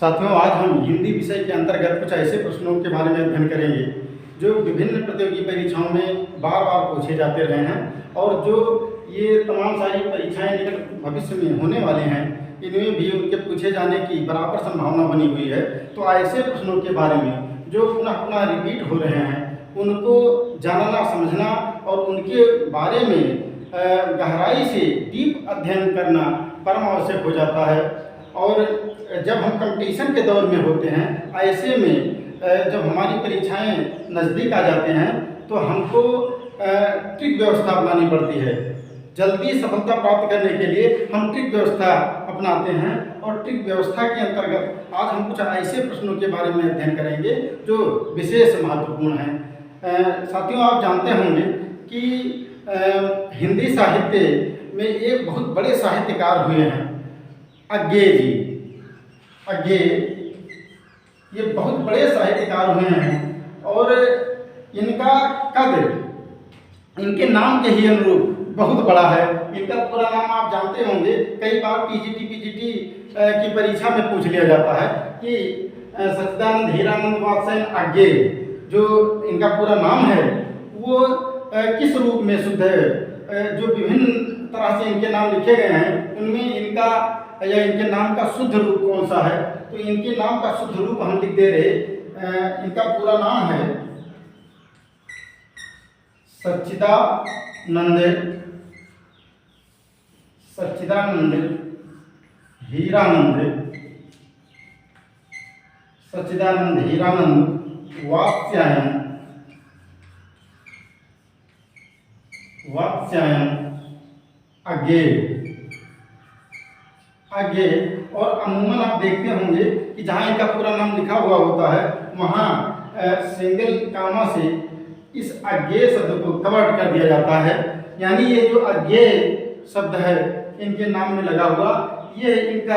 साथियों, आज हम हिंदी विषय के अंतर्गत कुछ ऐसे प्रश्नों के बारे में अध्ययन करेंगे जो विभिन्न प्रतियोगी परीक्षाओं में बार बार पूछे जाते रहे हैं और जो ये तमाम सारी परीक्षाएं निकट भविष्य में होने वाले हैं, इनमें भी उनके पूछे जाने की बराबर संभावना बनी हुई है। तो ऐसे प्रश्नों के बारे में जो पुनः पुनः रिपीट हो रहे हैं, उनको जानना, समझना और उनके बारे में गहराई से डीप अध्ययन करना परम आवश्यक हो जाता है। और जब हम कंपटीशन के दौर में होते हैं, ऐसे में जब हमारी परीक्षाएं नज़दीक आ जाते हैं तो हमको ट्रिक व्यवस्था अपनानी पड़ती है। जल्दी सफलता प्राप्त करने के लिए हम ट्रिक व्यवस्था अपनाते हैं और ट्रिक व्यवस्था के अंतर्गत आज हम कुछ ऐसे प्रश्नों के बारे में अध्ययन करेंगे जो विशेष महत्वपूर्ण हैं। साथियों, आप जानते होंगे कि हिंदी साहित्य में एक बहुत बड़े साहित्यकार हुए हैं, अज्ञे जी। अज्ञे ये बहुत बड़े साहित्यकार हुए हैं और इनका कद इनके नाम के ही अनुरूप बहुत बड़ा है। इनका पूरा नाम आप जानते होंगे, कई बार टीजीटी पीजीटी की परीक्षा में पूछ लिया जाता है कि सच्चिदानंद हीरानंद वात्स्यायन अज्ञे, जो इनका पूरा नाम है, वो किस रूप में शुद्ध है। जो विभिन्न तरह से इनके नाम लिखे गए हैं, उनमें इनका या इनके नाम का शुद्ध रूप कौन सा है, तो इनके नाम का शुद्ध रूप हम लिख दे रहे। इनका पूरा नाम है सच्चिदानंद हीरानंद वात्स्यायन अज्ञे। और अमूमन आप देखते होंगे कि जहाँ इनका पूरा नाम लिखा हुआ होता है, वहाँ सिंगल कामा से इस अज्ञे शब्द को कवर कर दिया जाता है। यानी ये जो अज्ञे शब्द है इनके नाम में लगा हुआ, ये इनका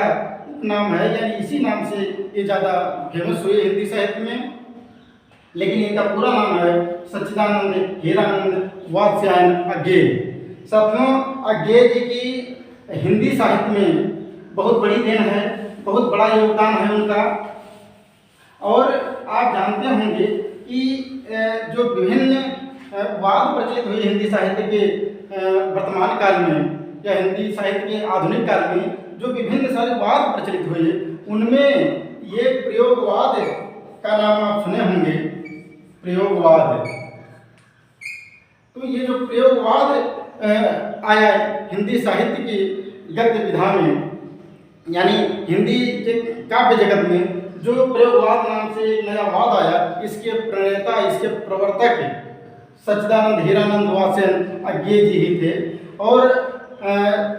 उपनाम है, यानी इसी नाम से ये ज़्यादा फेमस हुए हिंदी साहित्य में। लेकिन इनका पूरा नाम है सच्चिदानंद हीरानंद वात्स्यायन अज्ञे। साथियों, अज्ञे जी की हिंदी साहित्य में बहुत बड़ी देन है, बहुत बड़ा योगदान है उनका। और आप जानते होंगे कि जो विभिन्न वाद प्रचलित हुए हिंदी साहित्य के वर्तमान काल में या हिंदी साहित्य के आधुनिक काल में जो विभिन्न सारे वाद प्रचलित हुए, उनमें ये प्रयोगवाद का नाम आप सुने होंगे, प्रयोगवाद। तो ये जो प्रयोगवाद आया हिंदी साहित्य की गद्य विधा में, यानी हिंदी के काव्य जगत में जो प्रयोगवाद नाम से नया वाद आया, इसके प्रणेता, इसके प्रवर्तक सच्चिदानंद हीरानंद वात्स्यायन अज्ञे जी ही थे। और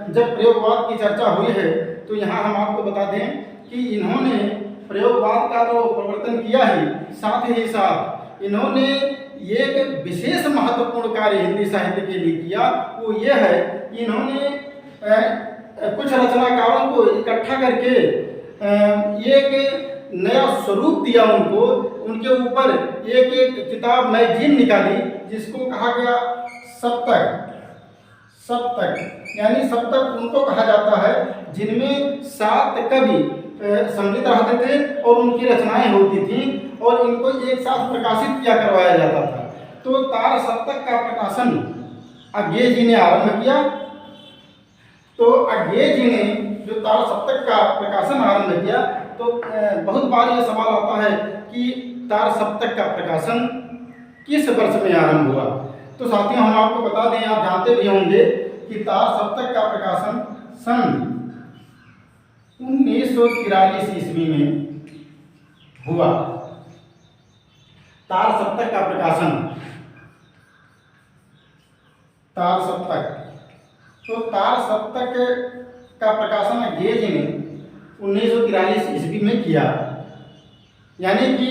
जब प्रयोगवाद की चर्चा हुई है तो यहाँ हम आपको बता दें कि इन्होंने प्रयोगवाद का तो प्रवर्तन किया ही, साथ ही साथ इन्होंने एक विशेष महत्वपूर्ण कार्य हिंदी साहित्य के लिए किया। वो ये है कि इन्होंने कुछ रचनाकारों को इकट्ठा करके एक नया स्वरूप दिया उनको। उनके ऊपर एक किताब, मैगजीन निकाली जिसको कहा गया सप्तक। यानी सप्तक उनको कहा जाता है जिनमें 7 कवि सम्मिलित रहते थे और उनकी रचनाएं होती थीं और इनको एक साथ प्रकाशित किया करवाया जाता था। तो तार सप्तक का प्रकाशन अज्ञे जी ने आरंभ किया। तो अज्ञे जी ने जो तार सप्तक का प्रकाशन आरंभ किया, तो बहुत बार ये सवाल आता है कि तार सप्तक का प्रकाशन किस वर्ष में आरंभ हुआ। तो साथियों, हम आपको बता दें, आप जानते भी होंगे कि तार सप्तक का प्रकाशन सन 1943 ईस्वी में हुआ। तार सप्तक का प्रकाशन, तार सप्तक, तो तार सप्तक का प्रकाशन अज्ञे जी ने 1943 ईस्वी में किया। यानी कि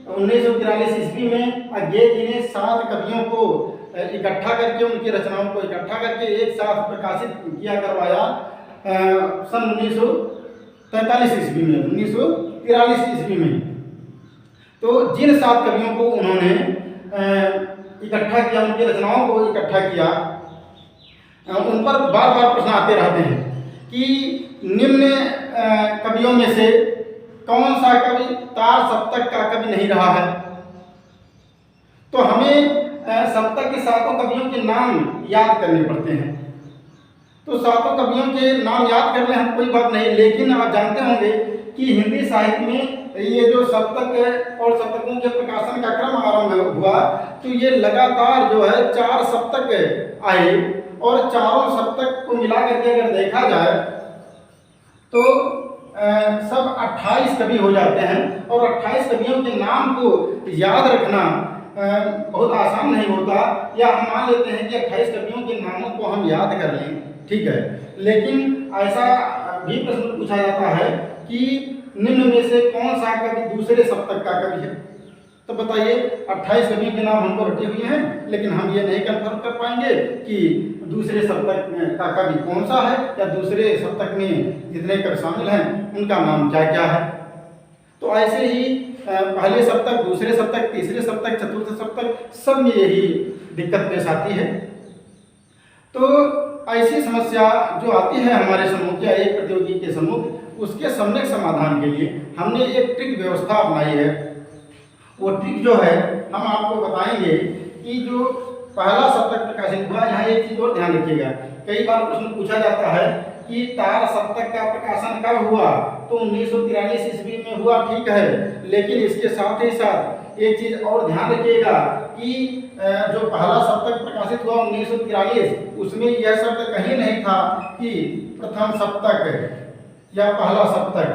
1943 ईस्वी में अज्ञे जी ने 7 कवियों को इकट्ठा करके, उनकी रचनाओं को इकट्ठा करके एक साथ प्रकाशित किया करवाया सन 1943 ईस्वी में, 1943 ईस्वी में। तो जिन 7 कवियों को उन्होंने इकट्ठा किया, उनकी रचनाओं को इकट्ठा किया, उन पर बार बार प्रश्न आते रहते हैं कि निम्न कवियों में से कौन सा कवि तार सप्तक का कवि नहीं रहा है। तो हमें सप्तक के सातों कवियों के नाम याद करने पड़ते हैं। तो सातों कवियों के नाम याद कर लें हम, कोई बात नहीं, लेकिन आप जानते होंगे कि हिंदी साहित्य में ये जो सप्तक और सप्तकों के प्रकाशन का क्रम आरंभ हुआ, तो ये लगातार जो है 4 सप्तक आए, और चारों सप्तक को मिला करके अगर देखा जाए तो सब 28 कवि हो जाते हैं। और 28 कवियों के नाम को याद रखना बहुत आसान नहीं होता, या हम मान लेते हैं कि 28 कवियों के नामों को हम याद कर लें, ठीक है, लेकिन ऐसा भी प्रश्न पूछा जाता है कि निम्न में से कौन सा कवि दूसरे सप्तक का कवि है। तो बताइए, 28 कवियों के नाम हमको रटे हुए हैं, लेकिन हम ये नहीं कंफर्म कर पाएंगे कि दूसरे सप्तक का कवि कौन सा है, या दूसरे सप्तक में जितने कवि शामिल हैं उनका नाम क्या क्या है। तो ऐसे ही पहले सप्तक, दूसरे सप्तक, तीसरे सप्तक, चतुर्थ सप्तक, सब में यही दिक्कत पेश आती है। तो ऐसी समस्या जो आती है हमारे समूह या एक प्रतियोगी के समूह, उसके सम्यक समाधान के लिए हमने एक ट्रिक व्यवस्था अपनाई है। वो ट्रिक जो है हम आपको बताएंगे कि जो पहला सप्तक प्रकाशित हुआ, यहाँ एक चीज और ध्यान रखिएगा, कई बार प्रश्न पूछा जाता है कि तार सप्तक का प्रकाशन कब हुआ, तो 1943 ईस्वी में हुआ, ठीक है, लेकिन इसके साथ ही साथ एक चीज और ध्यान रखिएगा कि जो पहला सप्तक प्रकाशित हुआ 1943, उसमें यह शब्द कहीं नहीं था कि प्रथम सप्तक या पहला सप्तक,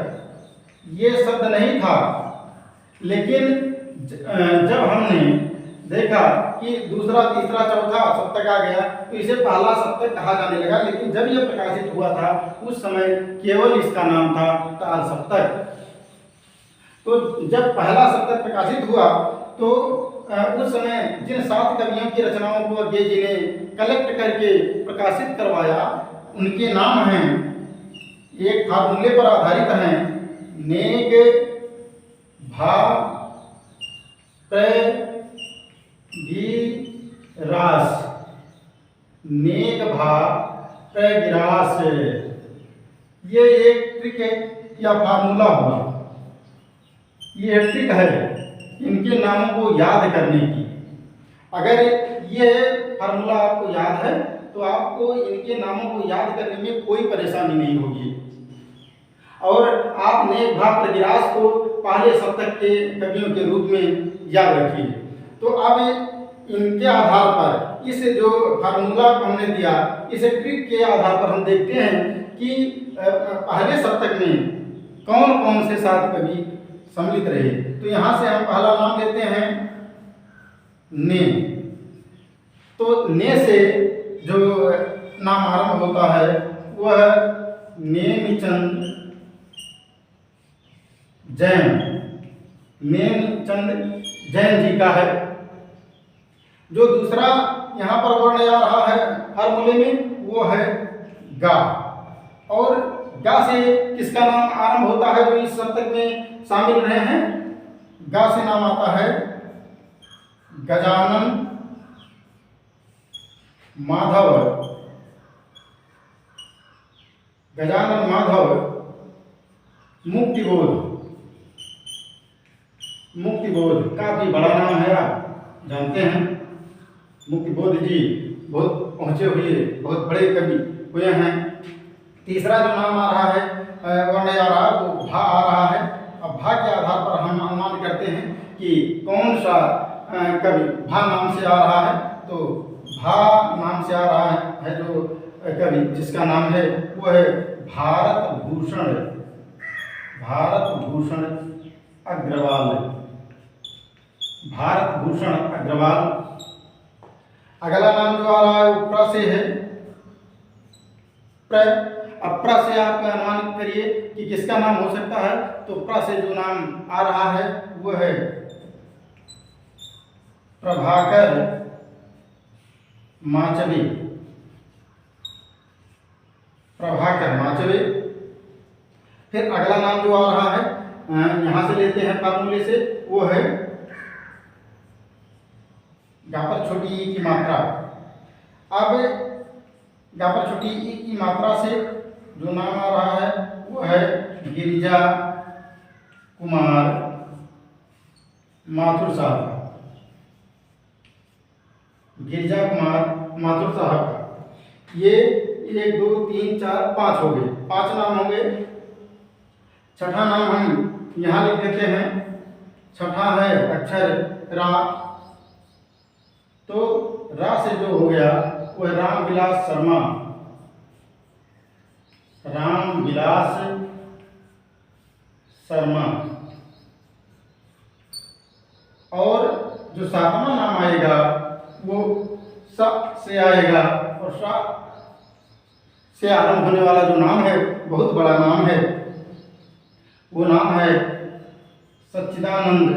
ये शब्द नहीं था। लेकिन जब हमने देखा कि दूसरा, तीसरा, चौथा सप्तक आ गया, तो इसे पहला सप्तक कहा जाने लगा। लेकिन जब यह प्रकाशित हुआ था उस समय केवल इसका नाम था तार सप्तक। तो जब पहला सप्तक प्रकाशित हुआ तो उस समय जिन 7 कवियों की रचनाओं को अज्ञे जी ने कलेक्ट करके प्रकाशित करवाया, उनके नाम हैं, एक फार्मूले पर आधारित हैं, नेग, भा, प्र, गिरास। नेग, भा, प्र, गिरास, ये एक ट्रिक है या फार्मूला हुआ, ये ट्रिक है इनके नामों को याद करने की। अगर ये फार्मूला आपको याद है तो आपको इनके नामों को याद करने में कोई परेशानी नहीं होगी। और आप नेग, भा, प्र, गिरास को पहले सप्तक के कवियों के रूप में याद रखिए। तो अब इनके आधार पर, इस जो फार्मूला हमने दिया, इस ट्रिक के आधार पर हम देखते हैं कि पहले सप्तक में कौन कौन से 7 कवि सम्मिलित रहे। तो यहाँ से हम पहला नाम लेते हैं ने। तो ने से जो नाम आरंभ होता है वह नेमिचंद जैन, नेमिचंद जैन जी का है। जो दूसरा यहाँ पर वर्ण आ रहा है फार्मूले में वो है गा, और गा से किसका नाम आरंभ होता है जो इस सप्तक में शामिल रहे हैं। गा से नाम आता है गजानन माधव। गजानन माधव मुक्तिबोध। मुक्तिबोध काफी बड़ा नाम है, आप जानते हैं। मुक्तिबोध जी बहुत पहुंचे हुए, बहुत बड़े कवि हुए हैं। तीसरा जो नाम आ रहा है वर्ण आ रहा है वो भा आ रहा है। अब भा के आधार पर हम अनुमान करते हैं कि कौन सा कवि भा नाम से आ रहा है। तो भा नाम से आ रहा है जो कवि जिसका नाम है वो है भारत भूषण। भारत भूषण अग्रवाल। भारत भूषण अग्रवाल। अगला नाम जो आ रहा है वो प्र से है। प्र। अब प्र से आप अनुमानित करिए कि किसका नाम हो सकता है। तो प्र से जो नाम आ रहा है वो है प्रभाकर माचवे। प्रभाकर माचवे। फिर अगला नाम जो आ रहा है यहां से लेते हैं फार्मूले से, वो है गा पर छोटी ई की मात्रा। अब गा पर छोटी ई की मात्रा से जो नाम आ रहा है वो है गिरिजा कुमार माथुर साहब, गिरिजा कुमार माथुर साहब। ये 1 2 3 4 5 हो गए, 5 नाम हो गए। छठा नाम हम यहाँ लिख देते हैं। छठा है अक्षर रा, तो रा से जो हो गया वो है रामविलास शर्मा, रामविलास शर्मा। और जो सातवां नाम आएगा वो स से आएगा, और सा से आरंभ होने वाला जो नाम है बहुत बड़ा नाम है, वो नाम है सच्चिदानंद,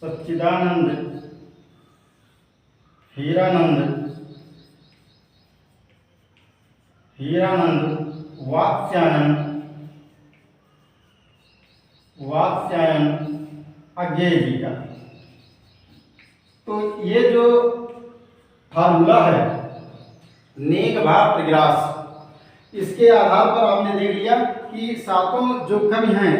सच्चिदानंद हीरानंद, हीरानंद वात्स्यायन, वात्स्यायन अज्ञेय जी का। तो ये जो फार्मूला है नेक भाव प्रग्रास, इसके आधार पर आपने देख लिया कि सातों जो कवि हैं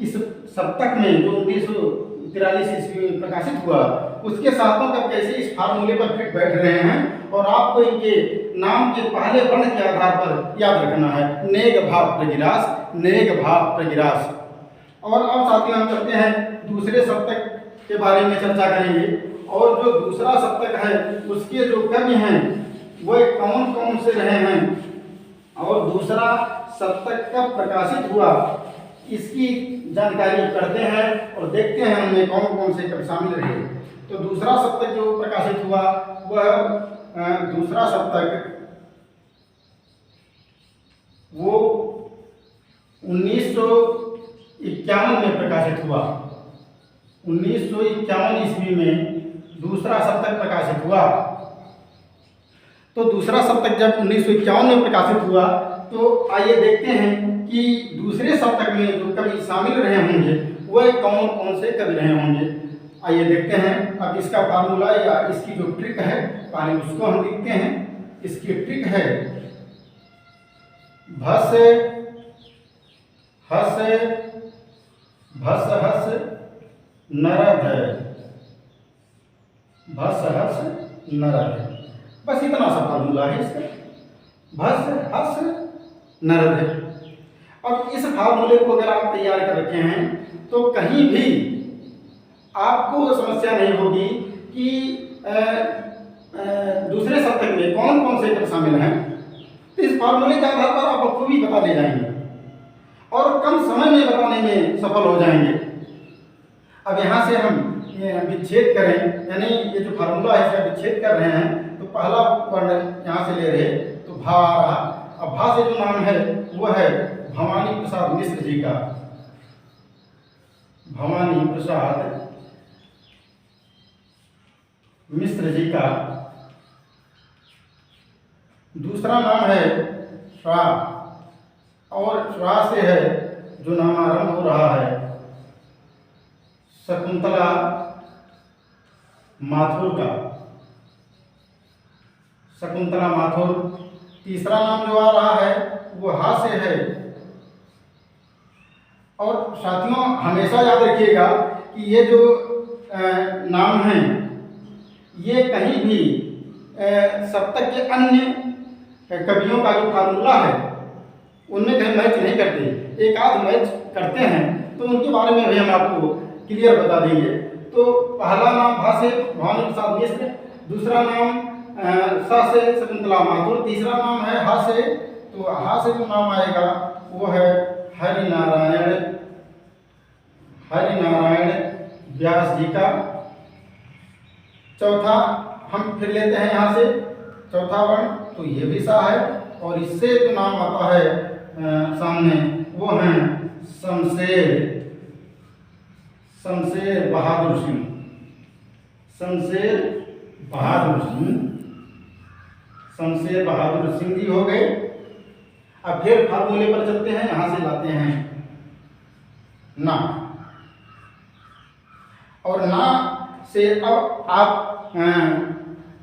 इस सप्तक में जो 1943 ईस्वी में प्रकाशित हुआ, उसके सातों कवि कैसे इस फार्मूले पर फिट बैठ रहे हैं, और आपको इनके नाम के पहले वर्ण के आधार पर याद रखना है। नेक भाव प्रगिरास, नेक भाव प्रगिरास। और अब साथियों हम चलते हैं दूसरे सप्तक के बारे में चर्चा करेंगे, और जो दूसरा सप्तक है उसके जो कवि हैं वह कौन कौन से रहे हैं, और दूसरा सप्तक कब प्रकाशित हुआ इसकी जानकारी करते हैं और देखते हैं उनमें कौन कौन से कवि शामिल रहे। तो दूसरा सप्तक जो प्रकाशित हुआ वह दूसरा सप्तक वो 1951 में प्रकाशित हुआ। 1951 ईस्वी में दूसरा सप्तक प्रकाशित हुआ। तो दूसरा सप्तक जब 1951 में प्रकाशित हुआ तो आइए देखते हैं कि दूसरे सप्तक में जो कवि शामिल रहे होंगे वह कौन कौन से कवि रहे होंगे। आइए देखते हैं। अब इसका फार्मूला या इसकी जो ट्रिक है पहले उसको हम लिखते हैं। इसकी ट्रिक है भस हस भस हस नरद, भस हस नरद, बस इतना सा फार्मूला है इसका, भस हस नरद। अब इस फार्मूले को अगर आप तैयार कर रखे हैं तो कहीं भी आपको समस्या नहीं होगी कि दूसरे सप्तक में कौन कौन से कवि शामिल हैं। तो इस फार्मूले के आधार पर आप बखूबी बता ले जाएंगे और कम समय में बताने में सफल हो जाएंगे। अब यहाँ से हम विच्छेद करें, यानी ये जो फार्मूला है इसका विच्छेद कर रहे हैं, तो पहला वर्ण यहाँ से ले रहे तो भा रहा। अब भा से जो नाम है वो है भवानी प्रसाद मिश्र जी का, भवानी प्रसाद मिश्र जी का। दूसरा नाम है श्रा, और श्रा से है जो नाम आरंभ हो रहा है शकुंतला माथुर का, शकुंतला माथुर। तीसरा नाम जो आ रहा है वो हा से है। और साथियों हमेशा याद रखिएगा कि ये जो नाम हैं ये कहीं भी सप्तक के अन्य कवियों का जो फार्मूला है उनमें कहीं मैच नहीं करते। एक आध मैच करते हैं तो उनके बारे में भी हम आपको क्लियर बता देंगे। तो पहला नाम भा से भवानी प्रसाद मिश्र, दूसरा नाम सा से शकुंतला माथुर, तीसरा नाम है हा से। तो हा से जो नाम आएगा वो है हरिनारायण, हरिनारायण व्यास जी का। चौथा हम फिर लेते हैं यहाँ से चौथा वर्ण, तो ये भी सा है। और इससे जो नाम आता है सामने वो हैं शमशेर, शमशेर बहादुर सिंह, शमशेर बहादुर सिंह, शमशेर बहादुर सिंह जी हो गए। अब फिर फार्मूले पर चलते हैं, यहां से लाते हैं ना, और ना से अब आप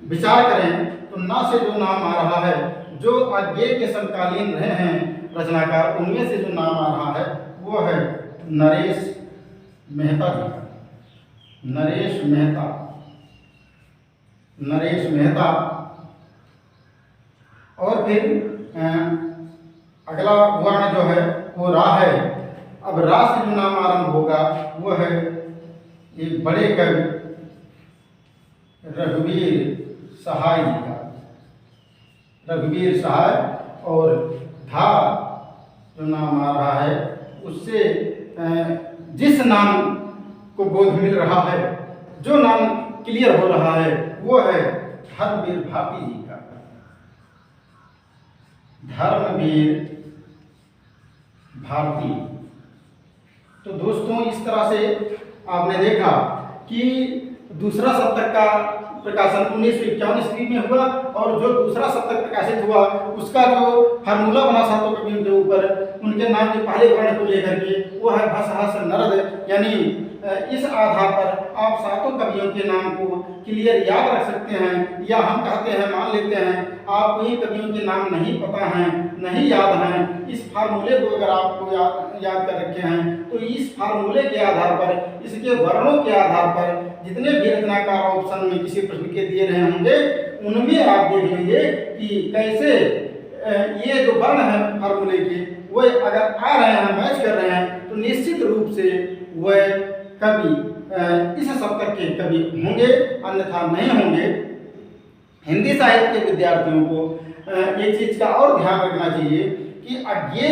विचार करें तो ना से जो नाम आ रहा है, जो अज्ञेय के समकालीन रहे हैं रचनाकार, उनमें से जो नाम आ रहा है नरेश मेहता जी का, नरेश मेहता, नरेश मेहता। और फिर अगला वर्ण जो है वो रा है। अब रा से जो नाम आरंभ होगा वो है एक बड़े कवि रघुवीर सहाय जी का, रघुवीर सहाय। और धा जो नाम आ रहा है उससे जिस नाम को बोध मिल रहा है, जो नाम क्लियर हो रहा है वो है धर्मवीर भारती जी का, धर्मवीर भारती। तो दोस्तों इस तरह से आपने देखा कि दूसरा सप्तक का प्रकाशन 1951 ईस्वी में हुआ और जो दूसरा सप्तक प्रकाशित हुआ उसका जो फार्मूला बना सातों कवियों के ऊपर उनके नाम के पहले वर्ण को लेकर के वो है भस हस नरद। यानी इस आधार पर आप सातों कवियों के नाम को क्लियर याद रख सकते हैं, या हम कहते हैं मान लेते हैं आपको ये कवियों के नाम नहीं पता हैं, नहीं याद हैं, इस फार्मूले को अगर आपको याद कर रखे हैं तो इस फार्मूले के आधार पर, इसके वर्णों के आधार पर जितने भी रचनाकार ऑप्शन में किसी प्रश्न के दिए रहे होंगे उनमें आप देख लेंगे कि कैसे ये जो वर्ण है फार्मूले के वो अगर आ रहे हैं, मैच कर रहे हैं, तो निश्चित रूप से वह कवि इस सप्तक के कवि होंगे, अन्यथा नहीं होंगे। हिंदी साहित्य के विद्यार्थियों को एक चीज का और ध्यान रखना चाहिए कि अब ये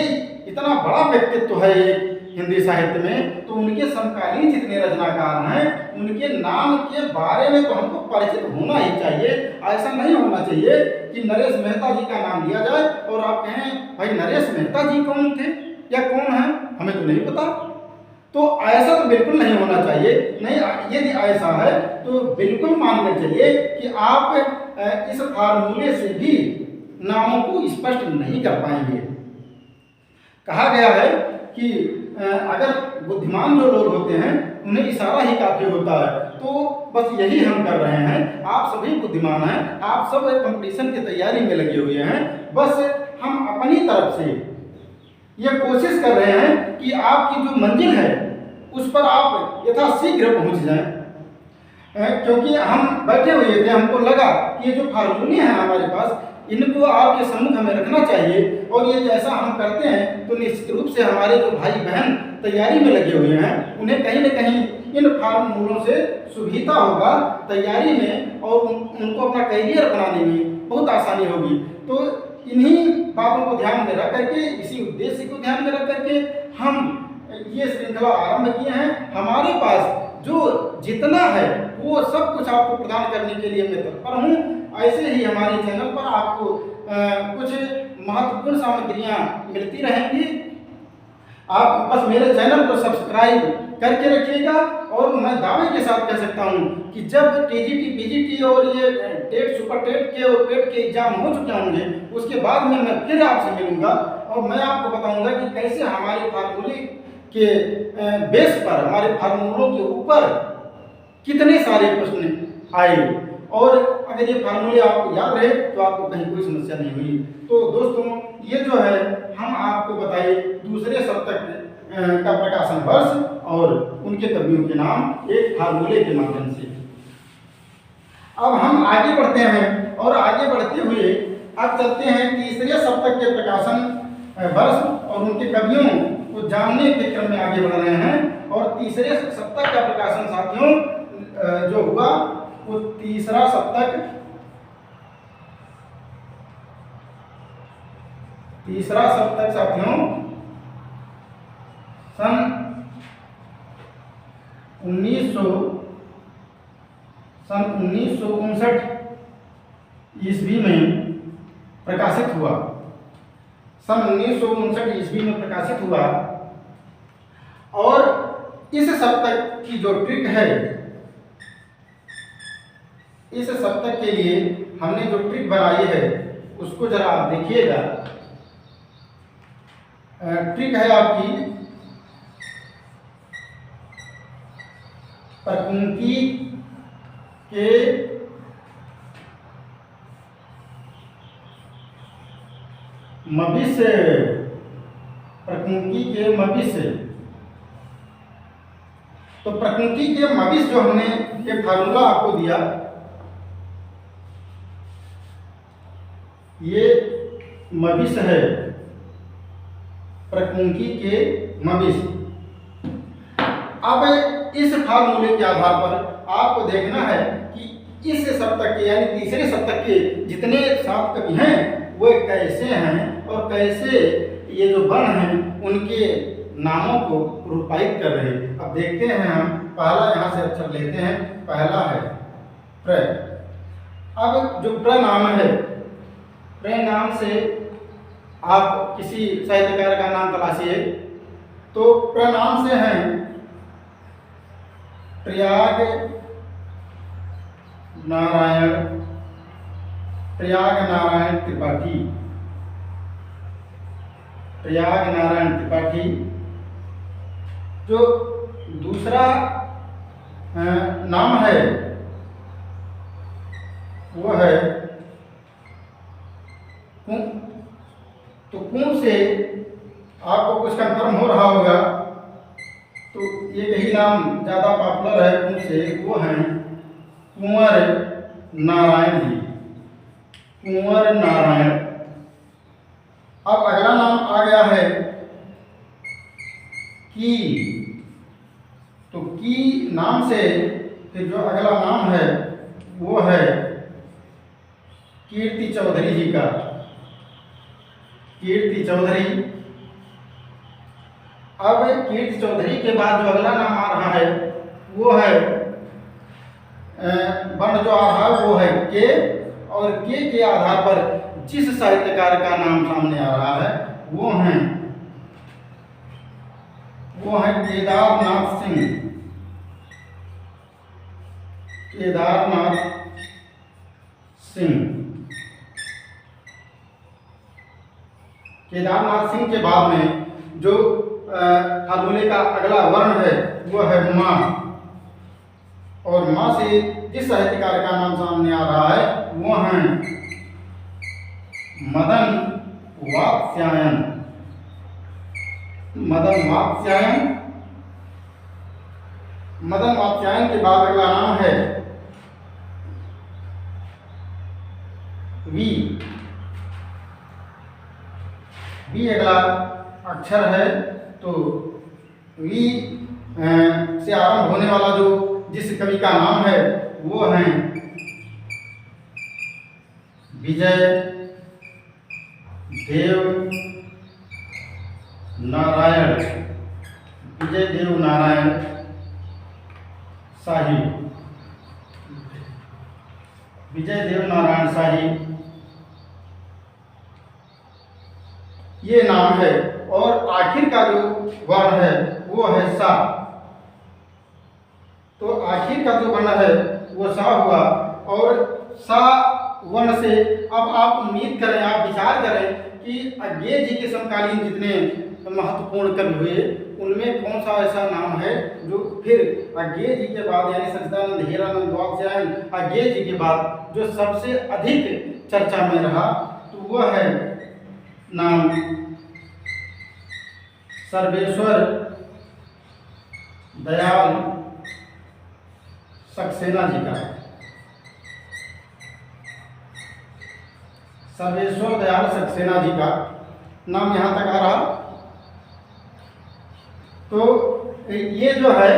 इतना बड़ा व्यक्तित्व है एक हिंदी साहित्य में, तो उनके समकालीन जितने रचनाकार हैं उनके नाम के बारे में तो हमको परिचित होना ही चाहिए। ऐसा नहीं होना चाहिए कि नरेश मेहता जी का नाम लिया जाए और आप कहें भाई नरेश मेहता जी कौन थे या कौन है, हमें तो नहीं पता। तो ऐसा तो बिल्कुल नहीं होना चाहिए। नहीं, यदि ऐसा है तो बिल्कुल मान लेना चाहिए कि आप इस फार्मूले से भी नामों को स्पष्ट नहीं कर पाएंगे। कहा गया है कि अगर बुद्धिमान जो लोग होते हैं उन्हें इशारा ही काफी होता है, तो बस यही हम कर रहे हैं। आप सभी बुद्धिमान हैं, आप सब कंपटीशन की तैयारी में लगे हुए हैं, बस हम अपनी तरफ से ये कोशिश कर रहे हैं कि आपकी जो मंजिल है उस पर आप यथाशीघ्र पहुंच जाएं। क्योंकि हम बैठे हुए थे, हमको लगा कि ये जो फार्मूले हैं हमारे पास इनको आपके सम्मुख हमें रखना चाहिए, और ये जैसा हम करते हैं तो निश्चित रूप से हमारे जो भाई बहन तैयारी में लगे हुए हैं उन्हें कहीं न कहीं इन फार्मूलों से सुविधा होगा तैयारी में, और उनको अपना करियर बनाने में बहुत आसानी होगी। तो इन्हीं बातों को ध्यान में रख करके, इसी उद्देश्य को ध्यान में रख करके हम ये श्रृंखला आरंभ किए हैं। हमारे पास जो जितना है वो सब कुछ आपको प्रदान करने के लिए मैं तत्पर हूँ। ऐसे ही हमारे चैनल पर आपको कुछ महत्वपूर्ण सामग्रियाँ मिलती रहेंगी। आप बस मेरे चैनल को सब्सक्राइब करके रखिएगा, और मैं दावे के साथ कह सकता हूँ कि जब टीजीटी, पीजीटी और ये टेट, सुपर टेट के और पेट के एग्जाम हो चुके होंगे उसके बाद में मैं फिर आपसे मिलूंगा और मैं आपको बताऊंगा कि कैसे हमारे फार्मूले के बेस पर, हमारे फार्मूलों के ऊपर कितने सारे प्रश्न आए, और अगर ये फार्मूले आपको याद रहे तो आपको कहीं कोई समस्या नहीं हुई। तो दोस्तों ये जो है हम आपको बताए दूसरे सप्तक का प्रकाशन वर्ष और उनके कवियों के नाम एक फार्मूले के माध्यम से। अब हम आगे बढ़ते हैं, और आगे बढ़ते हुए अब चलते हैं तीसरे सप्तक के प्रकाशन वर्ष और उनके कवियों को जानने के क्रम में आगे बढ़ रहे हैं। और तीसरे सप्तक का प्रकाशन साथियों जो हुआ वो तीसरा सप्तक साथियों सन 1959 ईस्वी में प्रकाशित हुआ। सन 1959 ईस्वी में प्रकाशित हुआ। और इस सप्तक की जो ट्रिक है, इस सप्तक के लिए हमने जो ट्रिक बनाई है उसको जरा आप देखिएगा। ट्रिक है आपकी प्रकुंकी के मविष्य, प्रकुंकी के मविष्य तो प्रकृति के मविस जो हमने ये फार्मूला आपको दिया, ये मविस है, प्रकृति के मविस। अब इस फार्मूले के आधार पर आपको देखना है कि इस सप्तक के यानी तीसरे सप्तक के जितने 7 कवि हैं वो कैसे हैं और कैसे ये जो वर्ण हैं उनके नामों को रूपायित कर रहे हैं। अब देखते हैं हम, पहला यहाँ से अक्षर लेते हैं, पहला है प्र। अब जो प्र नाम है, प्र नाम से आप किसी साहित्यकार का नाम तलाशिए तो प्र नाम से हैं प्रयाग नारायण, प्रयाग नारायण त्रिपाठी, प्रयाग नारायण त्रिपाठी। जो दूसरा नाम है वो है कुं। तो कुं से आपको कुछ कंफर्म हो रहा होगा, तो ये यही नाम ज़्यादा पॉपुलर है कुं से, वो हैं कुंवर नारायण जी, कुंवर नारायण। अब अगला नाम आ गया है की। तो की नाम से फिर जो अगला नाम है वो है कीर्ति चौधरी जी का, कीर्ति चौधरी। अब कीर्ति चौधरी के बाद जो अगला नाम आ रहा है वो है वर्ण जो आ रहा है वो है के, और के आधार पर जिस साहित्यकार का नाम सामने आ रहा है वो है केदारनाथ सिंह, केदारनाथ सिंह। केदारनाथ सिंह के बाद में जो फार्मूले का अगला वर्ण है वो है माँ, और माँ से जिस साहित्यकार का नाम सामने आ रहा है वो हैं मदन वात्स्यायन, मदन वात्स्यायन। मदन वात्स्यायन के बाद अगला नाम है वी, वी अगला अक्षर है। तो वी से आरंभ होने वाला जो जिस कवि का नाम है वो हैं विजय देव नारायण, विजय देव नारायण शाही, विजय देव नारायण शाही ये नाम है। और आखिर का जो वर्ण है वो है सा। तो आखिर का जो वर्ण है वो सा हुआ, और सा वर्ण से अब आप उम्मीद करें, आप विचार करें कि अज्ञेय जी के समकालीन जितने महत्वपूर्ण कवि हुए उनमें कौन सा ऐसा नाम है जो फिर अज्ञेय जी के बाद यानी सच्चिदानंद हीरानंद वात्स्यायन अज्ञेय जी के बाद जो सबसे अधिक चर्चा में रहा, तो वह है नाम सर्वेश्वर दयाल सक्सेना जी का, सर्वेश्वर दयाल सक्सेना जी का नाम यहाँ तक आ रहा। तो ये जो है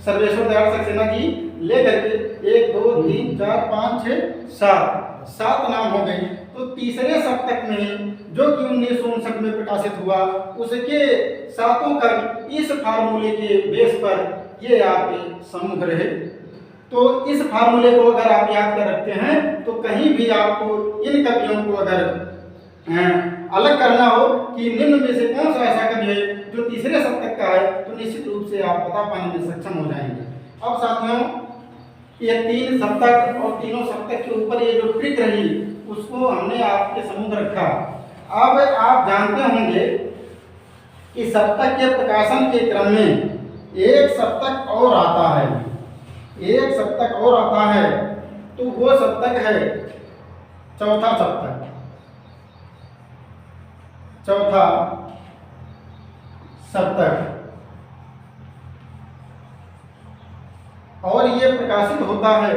सर्वेश्वर दयाल सक्सेना जी लेकर के 1 2 3 4 5 6 7 नाम हो गए। तो तीसरे सप्तक में जो कि 1959 में प्रकाशित हुआ उसके 7 का इस फार्मूले के बेस पर ये आपके सम्मुख रहे। तो इस फार्मूले को अगर आप याद कर रखते हैं तो कहीं भी आपको इन कवियों को अगर अलग करना हो कि निम्न में से कौन सा ऐसा कवि है जो तीसरे सप्तक का है, तो निश्चित रूप से आप बता पाने में सक्षम हो जाएंगे। अब साथियों, ये 3 सप्तक और तीनों सप्तक के ऊपर ये जो ट्रिक रही उसको हमने आपके सम्मुख रखा। अब आप जानते होंगे कि सप्तक के प्रकाशन के क्रम में एक सप्तक और आता है, एक सप्तक और आता है, तो वो सप्तक है चौथा सप्तक, चौथा सप्तक। प्रकाशित होता है,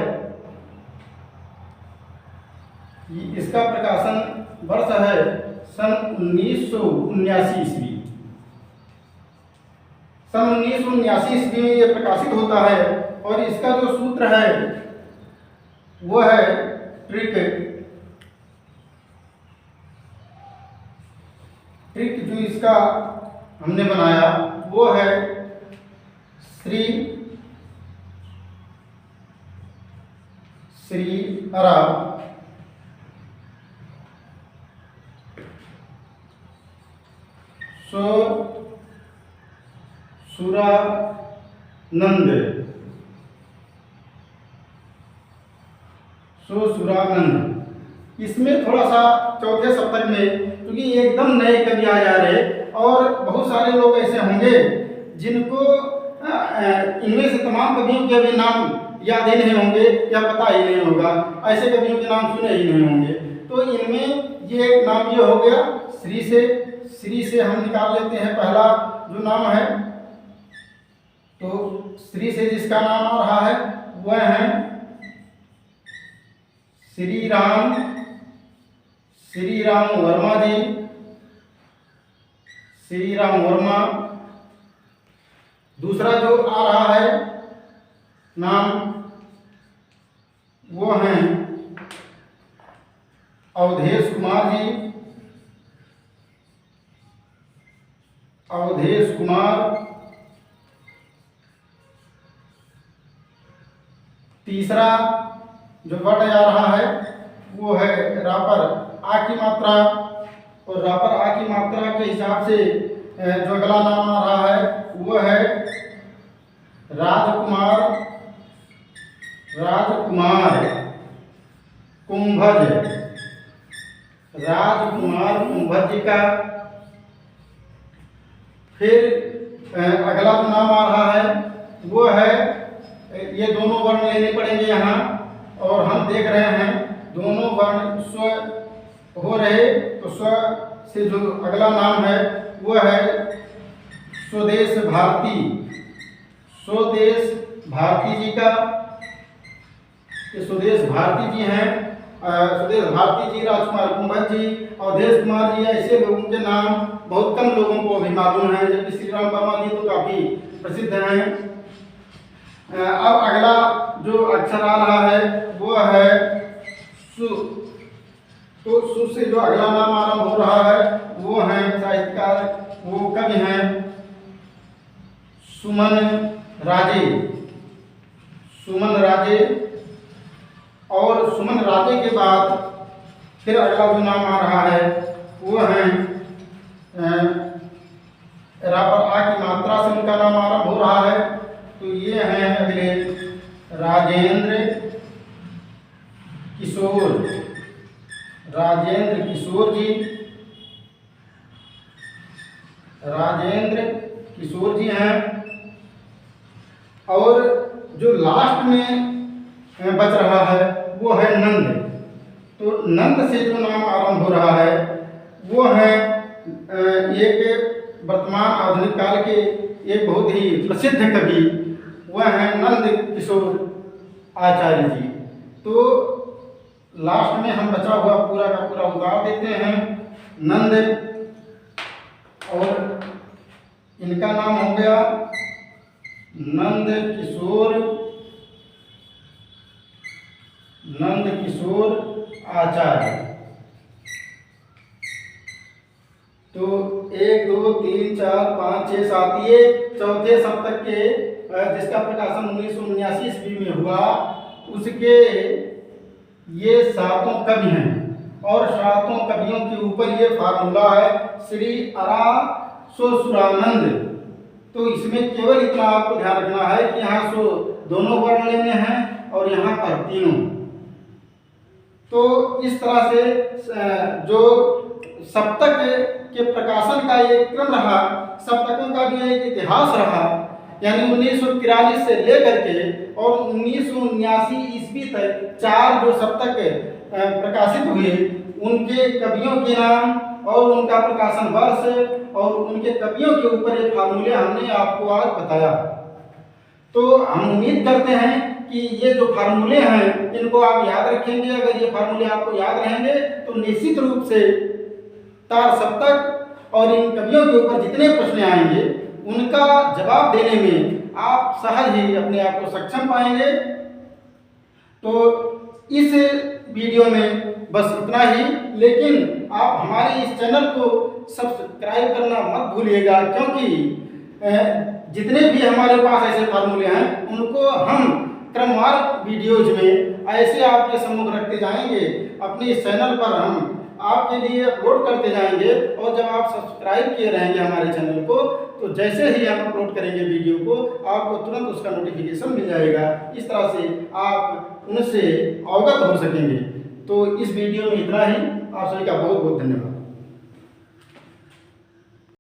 इसका प्रकाशन वर्ष है सन 1979 ईस्वी। सन 1979 ईस्वी में ये प्रकाशित होता है और इसका जो सूत्र है वो है ट्रिक जो इसका हमने बनाया वो है श्री अरा सुरानंद। इसमें थोड़ा सा चौथे सप्तक में, क्योंकि एकदम नए कवि आ जा रहे और बहुत सारे लोग ऐसे होंगे जिनको इनमें से तमाम कवियों के भी नाम याद ही नहीं होंगे या पता ही नहीं होगा, ऐसे कवियों के नाम सुने ही नहीं होंगे। तो इनमें ये एक नाम ये हो गया श्री से हम निकाल लेते हैं पहला जो नाम है। तो श्री से जिसका नाम आ रहा है वह है श्री राम वर्मा जी। श्री राम वर्मा। दूसरा जो आ रहा है नाम वो हैं अवधेश कुमार जी। अवधेश कुमार। तीसरा जो वर्ड आ रहा है वो है रापर आ की मात्रा, और रापर आ की मात्रा के हिसाब से जो अगला नाम आ रहा है वो है राजकुमार कुंभज। राजकुमार कुंभज जी का। फिर अगला जो नाम आ रहा है वो है, ये दोनों वर्ण लेने पड़ेंगे यहाँ, और हम देख रहे हैं दोनों वर्ण स्व हो रहे, तो स्व से जो अगला नाम है वो है स्वदेश भारती जी का। ये स्वदेश भारती जी हैं। स्वदेश भारती जी, राजकुमार कुंभज जी, अवधेश कुमार जी, ऐसे लोगों के नाम बहुत कम लोगों को भी मालूम है, जबकि श्री राम वर्मा जी तो काफ़ी प्रसिद्ध हैं। अब अगला जो अक्षर आ रहा है वो है सु। तो सु से जो अगला नाम आरंभ हो रहा है वो है साहित्यकार, वो कवि हैं सुमन राजे। और सुमन राजे के बाद फिर अगला जो नाम आ रहा है वो है रापर आ की मात्रा से उनका नाम आरंभ हो रहा है। तो ये हैं अगले राजेंद्र किशोर जी। राजेंद्र किशोर जी हैं। और जो लास्ट में बच रहा है वो है नंद। तो नंद से जो नाम आरंभ हो रहा है वो है एक वर्तमान आधुनिक काल के एक बहुत ही प्रसिद्ध कवि, वह है नंद किशोर आचार्य जी। तो लास्ट में हम बचा हुआ पूरा का पूरा उतार देते हैं नंद, और इनका नाम हो गया नंद किशोर आचार्य। तो 1 2 3 4 5 6 7 ये चौथे सप्तक के जिसका प्रकाशन 1979 ईस्वी में हुआ, उसके ये 7 कवि हैं। और 7 कवियों के ऊपर ये फार्मूला है श्री अरा सुरानंद। तो इसमें केवल इतना आपको ध्यान रखना है कि यहाँ दोनों वर्ण लेने हैं और यहाँ पर तीनों। तो इस तरह से जो सप्तक के प्रकाशन का एक क्रम रहा, सप्तकों का जो एक इतिहास रहा, यानी 1943 से लेकर के और 1979 ईस्वी तक 4 जो सप्तक प्रकाशित हुए, उनके कवियों के नाम और उनका प्रकाशन वर्ष और उनके कवियों के ऊपर ये फार्मूले हमने आपको आज बताया। तो हम उम्मीद करते हैं कि ये जो फार्मूले हैं इनको आप याद रखेंगे। अगर ये फार्मूले आपको याद रहेंगे तो निश्चित रूप से तार सप्तक और इन कवियों के ऊपर जितने प्रश्न आएंगे उनका जवाब देने में आप सहज ही अपने आप को सक्षम पाएंगे। तो इस वीडियो में बस इतना ही, लेकिन आप हमारे इस चैनल को सब्सक्राइब करना मत भूलिएगा, क्योंकि जितने भी हमारे पास ऐसे फार्मूले हैं उनको हम क्रमवार वीडियोज में ऐसे आपके सम्मुख रखते जाएंगे। अपने इस चैनल पर हम आपके लिए अपलोड करते जाएंगे, और जब आप सब्सक्राइब किए रहेंगे हमारे चैनल को तो जैसे ही हम अपलोड करेंगे वीडियो को आपको तुरंत उसका नोटिफिकेशन मिल जाएगा। इस तरह से आप उनसे अवगत हो सकेंगे। तो इस वीडियो में इतना ही। आप सभी का बहुत बहुत धन्यवाद।